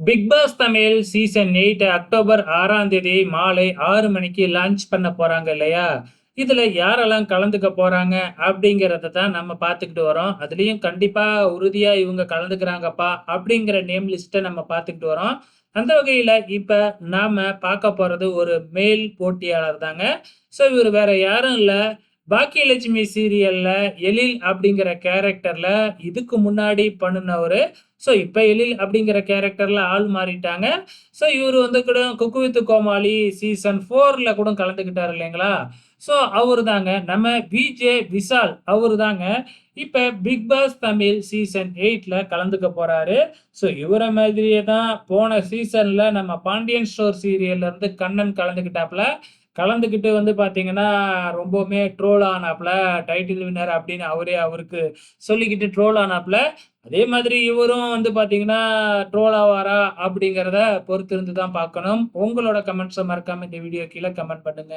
Big Boss Tamil season 8 October 6ஆம் தேதி மாலை 6 மணிக்கு லான்ச் பண்ண போறாங்க இல்லையா? இதுல யாரெல்லாம் கலந்துக்க போறாங்க அப்படிங்கிறத தான் நம்ம பார்த்துக்கிட்டு வரோம். அதுலயும் கண்டிப்பா உறுதியா இவங்க கலந்துக்கிறாங்கப்பா அப்படிங்கிற நேம் லிஸ்ட்ட நம்ம பார்த்துக்கிட்டு வரோம். அந்த வகையில இப்ப நாம பார்க்க போறது ஒரு மேல் போட்டியாளர் தாங்க. இவரு வேற யாரும் இல்ல. பாக்கியலட்சுமி சீரியல்ல எழில் அப்படிங்கிற கேரக்டர்ல இதுக்கு முன்னாடி பண்ணுனவரு. இப்ப எழில் அப்படிங்கிற கேரக்டர்ல ஆள் மாறிட்டாங்க. இவரு வந்து கூட குக்கு வித் கோமாளி சீசன் 4ல கூட கலந்துக்கிட்டாரு இல்லைங்களா? அவரு தாங்க. நம்ம விஜே விஷால் அவரு தாங்க. இப்ப பிக் பாஸ் தமிழ் சீசன் 8ல கலந்துக்க போறாரு. இவர மாதிரியே தான் போன சீசன்ல நம்ம பாண்டியன் ஸ்டோர் சீரியல்ல இருந்து கண்ணன் கலந்துக்கிட்டாப்ல. கலந்துக்கிட்டு வந்து பார்த்தீங்கன்னா, ரொம்பவுமே ட்ரோல் ஆனாப்ல. டைட்டில் வின்னர் அப்படின்னு அவரே அவருக்கு சொல்லிக்கிட்டு ட்ரோல் ஆனாப்ல. அதே மாதிரி இவரும் வந்து பார்த்தீங்கன்னா, ட்ரோல் ஆவாரா? அப்படிங்கிறத பொறுத்திருந்து தான் பார்க்கணும். உங்களோட கமெண்ட்ஸ மறக்காம இந்த வீடியோ கீழ கமெண்ட் பண்ணுங்க.